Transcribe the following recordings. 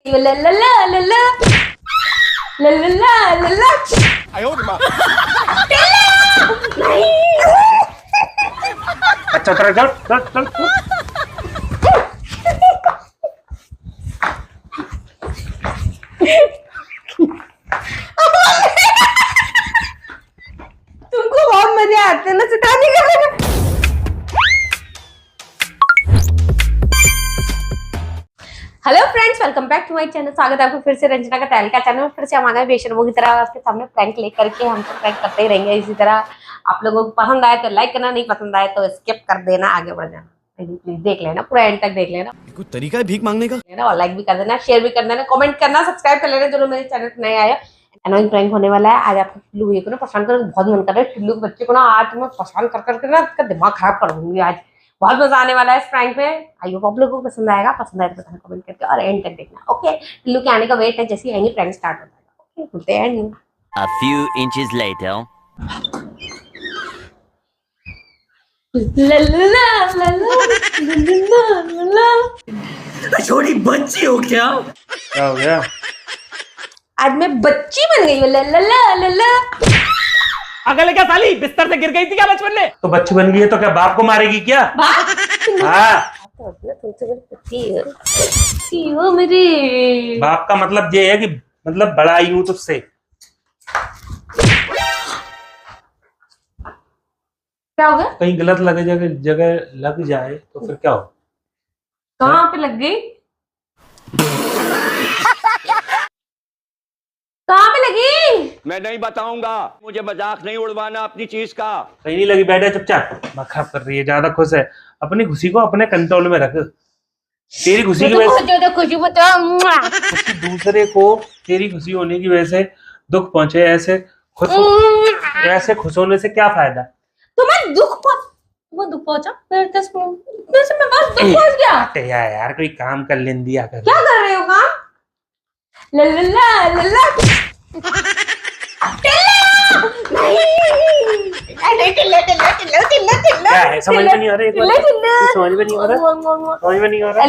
ला ला ला ला ला ला ला ला ला। अच्छा चल चल चल चल तुमको बहुत मजे आते हैं ना सिताने का। Hello friends, welcome back to my channel. स्वागत है आपको फिर से रंजना का तहलका चैनल। फिर से हम आ गए बेशर्मों की तरह आपके सामने प्रैंक लेकर के। हम तो प्रैंक करते ही रहेंगे इसी तरह। आप लोगों को पसंद आए तो लाइक करना, नहीं पसंद आए तो स्किप कर देना, आगे बढ़ जाना। प्लीज देख लेना, पूरा एंड तक देख लेना। कोई तरीका है भीख मांगने का? और लाइक भी कर देना, शेयर भी कर देना, कमेंट करना, सब्सक्राइब कर लेना जो लोग मेरे चैनल पर नए आए। एनोइंग प्रैंक होने वाला है आज। आपको टिल्लू भैया को ना परेशान करने बहुत मन कर रहा है। टिल्लू के बच्चे को ना आज मैं परेशान कर करके ना इसका दिमाग खराब कर दूंगी। आज बहुत मजा आने वाला है इस प्रैंक में। आई होप आप लोगों को पसंद आएगा। पसंद आए तो कमेंट करके और एंड तक देखना। ओके, टिल्लू के आने का वेट है। जैसे ही आएंगे प्रैंक स्टार्ट हो जाएगा। ओके, मिलते हैं। A few inches later. ला ला ला ला ला ला। छोटी बच्ची हो क्या? क्या हो गया? आज मैं बच्ची बन गई हूँ। ला ला ला ला ला। अगले क्या साली बिस्तर से गिर गई थी क्या बचपन में? तो बच्ची बन गई है तो क्या बाप को मारेगी क्या? हाँ, तुमसे मेरी पति हो मेरी। बाप का मतलब ये है कि मतलब बड़ा ही हूं तुझसे। क्या हो गया? कहीं गलत लगे जगह लग जाए तो फिर क्या हो? कहाँ पे लग गई? कहाँ पे लगी? मैं नहीं बताऊंगा। मुझे मजाक नहीं उड़वाना अपनी चीज का। कहीं नहीं लगी, बैठे चुपचाप। दिमाग खराब कर रही है, ज्यादा खुश है। अपनी खुशी को अपने कंट्रोल में रख। तेरी खुशी की वजह से खुशी बता। किसी दूसरे को तेरी खुशी होने की वजह से दुख पहुंचे। ऐसे खुश होने से क्या फायदा? तुम्हें दुख पहुंचा? मैं बस दुख पहुंच गया। यार कोई काम कर लेन दिया कर। क्या कर रहे हो काम? लल्ला लल्ला क्या है? समझ में नहीं आ रहा। समझ में नहीं आ रहा। समझ में नहीं आ रहा।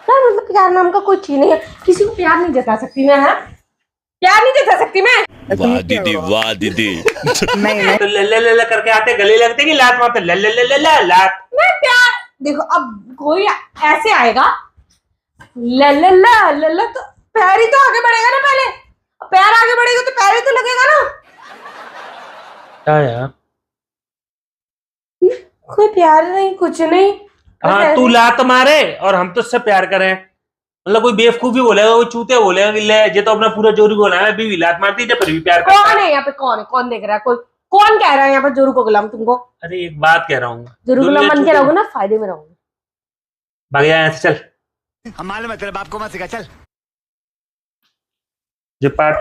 मतलब प्यार नाम का कोई चीज नहीं है। किसी को प्यार नहीं जता सकती मैं। है प्यार नहीं जता सकती मैं। वाह दीदी, वाह दीदी। नहीं तो लल्ला लल्ला करके आते गले लगते कि लात मारते? लल्ला लल्ला लात। मैं प्यार देखो, अब कोई ऐसे आएगा लल्ला लल्ला तो पैर ही तो आगे बढ़ेगा ना। पहले पैर आगे बढ़ेगा तो पैर ही तो लगेगा ना। क्या यार? कोई प्यार नहीं, कुछ नहीं। हाँ, तू लात मारे और हम तुझसे प्यार करें। मतलब कोई बेवकूफी बोलेगा, कोई चूते बोलेगा कि ले ये तो अपना पूरा जोरू बोला है, बीवी लात मारती जब फिर भी प्यार करता कौन है यहाँ पे? कौन है? कौन देख रहा है? कोई कौन कह रहा है यहाँ पे जोरू को गुलाम? तुमको अरे एक बात कह रहा हूँ, जोरू गुलाम बन के रहोगे ना, फायदे में रहोगे। भगया यहाँ से चल। हम मालूम है तेरे बाप को मत सिखा, चल। जो पार्ट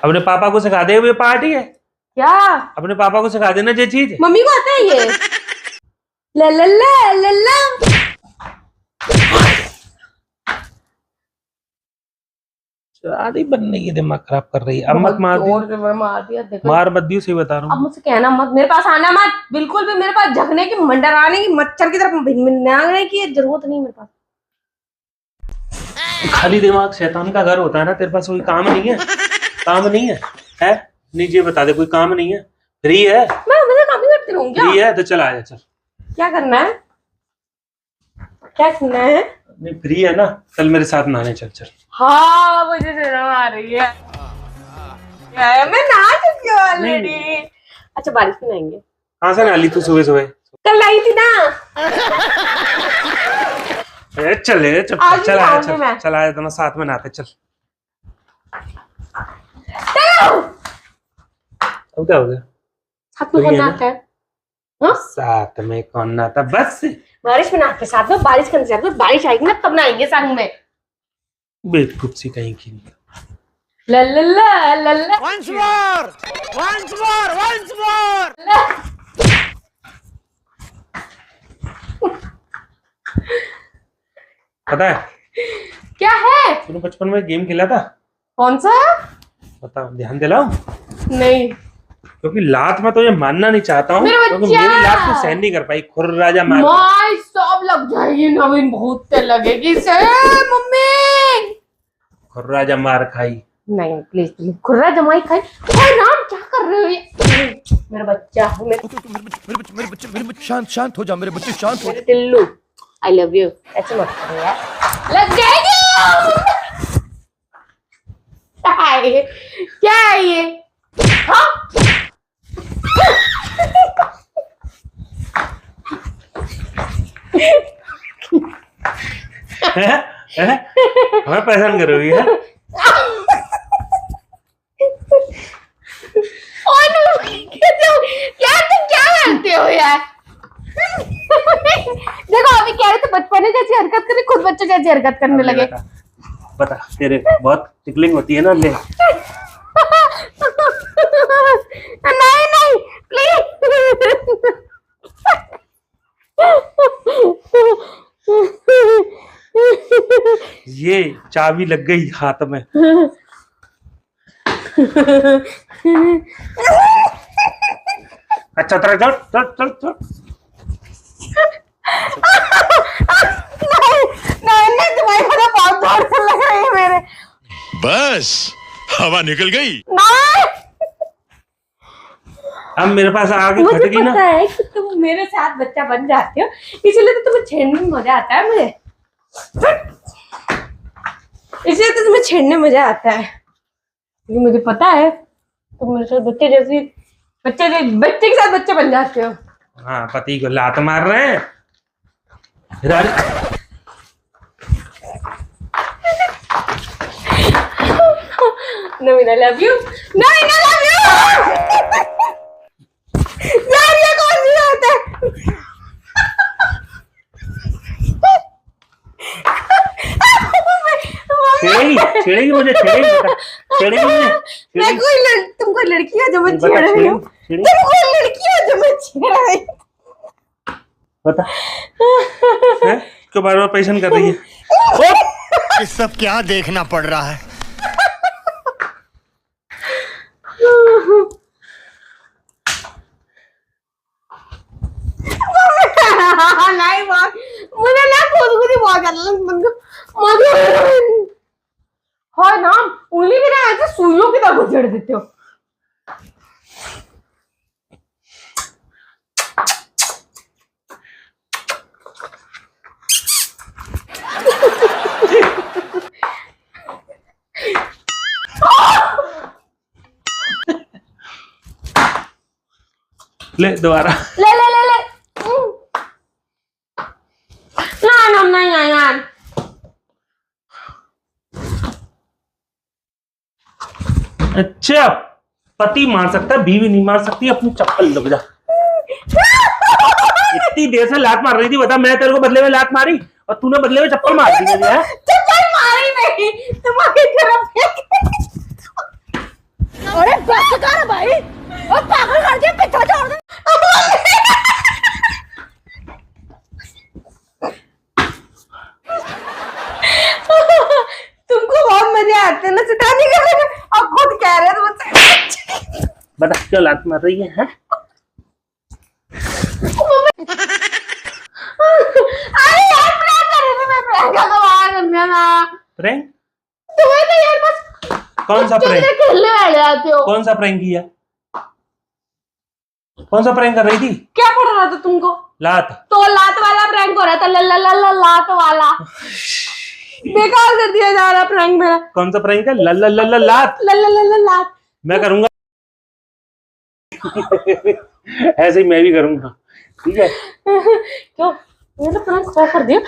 अपने पापा को सिखा दे, ये पार्टी है क्या? अपने पापा को सिखा देना ये चीज। मम्मी को आता है ये? लल्ला लल्ला। शादी बनने की दिमाग खराब कर रही है। अब मत मार मार दिया। देखो मार मत दियो, सही बता रहा अब हूँ। मुझसे कहना मत, मेरे पास आना मत। बिल्कुल भी मेरे पास झगने की, मंडराने की, मच्छर की तरफ भिनभिनाने की जरूरत नहीं मेरे पास। खाली दिमाग शैतान का घर होता है ना। तेरे पास कोई काम नहीं है? काम नहीं है? है नीचे बता दे, कोई काम नहीं है? फ्री है? मैं हमेशा काम ही करती रहूं क्या? फ्री है तो चल आजा, चल। क्या करना है? क्या करना है? नहीं फ्री है ना, चल मेरे साथ नहाने चल। चल हाँ, मुझे शर्म आ रही है। मैं नहा चुकी हूँ ऑलरेडी। अच्छा, बारिश में नहाएंगे? कहाँ से नहा ली तू सुबह सुबह? कल आई थी ना। चल चल आज चल नहीं आया, आऊंगी चल मैं। चल आया, दोनों साथ में नहाते चल। अब क्या हो गया? साथ में कौन नहाता है? हाँ? साथ में कौन नहाता? बस बारिश में नहाते साथ में। बारिश करने जाते, बारिश आएगी ना तब नहाएंगे संग में। बेवकूफ सी कहीं की। लल्ला लल्ला। Once more, once more, once more. पता है क्या है? तूने बचपन में गेम खेला था? कौन सा? बता, ध्यान दिलाओ। नहीं। क्योंकि लात में तो ये मानना नहीं चाहता हूँ, मेरा क्योंकि बच्चा! मेरी लात को सहन नहीं कर पाई। खुर राजा मार माय सब लग जाएगी नवीन, बहुत तेल लगेगी से मम्मी। खुर राजा मार खाई। नहीं प्लीज प्लीज, खुर्रा जमाई खाई। ओए नाम क्या कर रहे हो ये? मेरा बच्चा, मेरे बच्चे शांत हो जा, मेरे बच्चे शांत हो। मेरे टिल्लू, आई लव यू। ऐसे मत करो यार, लग जाएगी। क्या है ये? हाँ? हमें परेशान करोगी है? यार तुम क्या करते हो यार? देखो अभी कह रहे थे बचपने जैसी हरकत करनी, खुद बच्चे जैसी हरकत करने लगे। बता तेरे बहुत टिकलिंग होती है ना, ले। नहीं नहीं प्लीज। ये चाबी लग गई हाथ में। अच्छा तरह चल चल चल चल। नहीं तुम्हारी वजह बहुत जोर से लग रही है मेरे। बस हवा निकल गई। नहीं अब मेरे पास आके मुझे खटकी ना। पता है कि तुम मेरे साथ बच्चा बन जाते हो, इसलिए तो तुम्हें छेड़ने में मजा आता है मुझे। इसलिए तो तुम्हें छेड़ने में मजा आता है, क्योंकि मुझे पता है तुम मेरे साथ बच्चे के साथ बच्चे बन जाते हो। हाँ, पति को लात मार रहे हैं। Naveen I love you. Naveen I love you. यार ये कौन सी बात है? छेड़ेगी मुझे, छेड़ेगी मुझे। मैं तुम कोई लड़की हो जो मैं बता, छेड़ रही हूँ? छेड़ेगी। तुम कोई लड़की हो जो मैं छेड़ रही हूँ? बता क्यों बार बार परेशान कर रही है? ये सब क्या देखना पड़ रहा है? नहीं बात, मुझे ना खुद ही बहुत हाँ ना, उंगली भी ना ऐसे सुइयों की तरह घुसेड़ देते हो। ले दोबारा। ले ले ले ले। ना नहीं यार। अच्छा, पति मार सकता है, बीवी नहीं मार सकती। अपनी चप्पल लग जा। इतनी देर से लात मार रही थी, बता। मैं तेरे को बदले में लात मारी और तूने बदले में चप्पल मार दी मुझे। चप्पल मारी नहीं, तुम्हारी तरफ। अरे बस कर भाई, और पागल कर दिया, पीछा छोड़ दे। तुमको बहुत मजे आते हैं ना सितानी करने में, अब खुद कह रहे हो तो मुझसे। बता क्यों लात मार रही है? अरे यार प्रैंक कर रहे थे, मैं प्रैंक का सवाल करने ना। प्रैंक? तुम्हें तो यार बस कौन सा प्रैंक? खेलने बैठ जाते हो। कौन सा प्रैंक किया? कौन सा प्रैंक कर रही थी? क्या पड़ रहा था तुमको? लात। तो लात वाला प्रैंक हो रहा था, लात वाला। बेकार कर दिया जा रहा प्रैंक मेरा। कौन सा प्रैंक है? लात। लात मैं करूंगा। ऐसे ही मैं भी करूंगा, ठीक है? क्यों? मैंने प्रैंक स्टॉप कर दिया।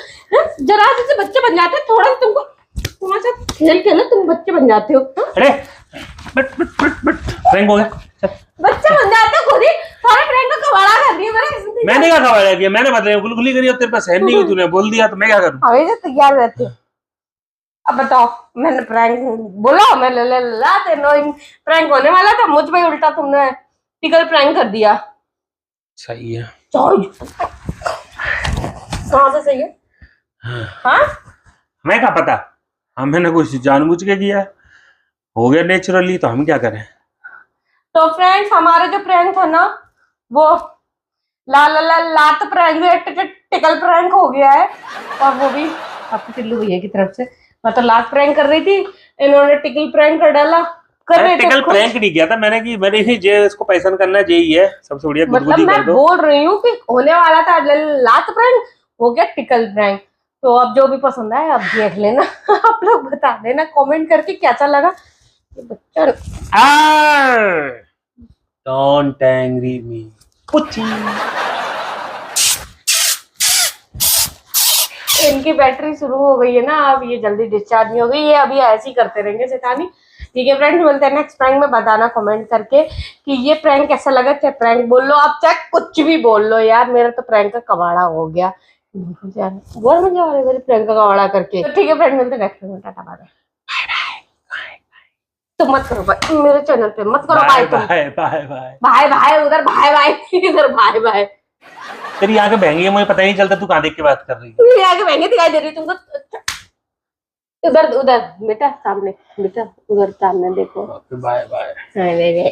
जरा से बच्चे बन जाते हैं, थोड़ा सा तुमको तुम्हारे साथ खेल के ना तुम बच्चे बन जाते हो। अरे बट प्रैंक हो गया। बच्चे बन जाते हो खुद ही। सारे प्रैंक का कबाड़ा कर दिया मैंने। मैंने क्या खबर किया? मैंने बदले गुलगुली करी और तेरे पास सहन नहीं हुई, तूने बोल दिया तो मैं क्या करूं? हमेशा तैयार रहते हो। अब बताओ, मैंने प्रैंक बोला, मैं प्रैंक होने वाला था, मुझ पे उल्टा तुमने टिकल प्रैंक कर दिया। सही है। कहाँ से सही है? हाँ मैं क्या पता, हमने कुछ जानबूझ के किया, हो गया नेचुरली, तो हम क्या करें? तो फ्रेंड्स हमारा जो प्रैंक था ना वो लात प्रैंक टिकल प्रैंक हो गया है, और वो भी आपके टिल्लू भैया की तरफ से। मैं तो लात प्रैंक कर रही थी, इन्होंने टिकल प्रैंक कर डाला। कर रहे थे टिकल खुद। प्रैंक नहीं किया था मैंने, कि मैंने ही जे इसको पैसा करना यही है सबसे बढ़िया, मतलब गुदगुदी मैं कर दो। बोल रही हूँ कि होने वाला था लात प्रैंक, हो गया टिकल प्रैंक। तो अब जो भी पसंद आए अब देख लेना। आप लोग बता देना कमेंट करके कैसा लगा ये बच्चा। डोंट एंग्री मी पुची। इनकी बैटरी शुरू हो गई है ना, अब ये जल्दी डिस्चार्ज नहीं हो गई, ये अभी ऐसे ही करते रहेंगे शैतानी। ठीक है फ्रेंड्स, मिलते हैं नेक्स्ट प्रैंक में। बताना कमेंट करके कि ये प्रैंक कैसा लगा। चाहे प्रैंक बोल लो आप, चाहे कुछ भी बोल लो यार, मेरा तो प्रैंक का कबाड़ा हो गया। बहुत मजा आ रहा है मेरे प्रैंक का कबाड़ा करके। तो ठीक है फ्रेंड, मिलते हैं नेक्स्ट में। Tata bye bye. तो मत करो भाई मेरे चैनल पे, मत करो बाय भाई। बाय बाय बाय भाई भाई उधर, भाई भाई इधर, भाई भाई। तेरी आंखें बहंगी है, मुझे पता ही नहीं चलता तू कहाँ देख के बात कर रही है। मेरी आगे महंगी दिखाई दे रही है तुमको। उधर उधर बेटा, सामने बेटा, उधर सामने देखो। Bye bye. नहीं नहीं।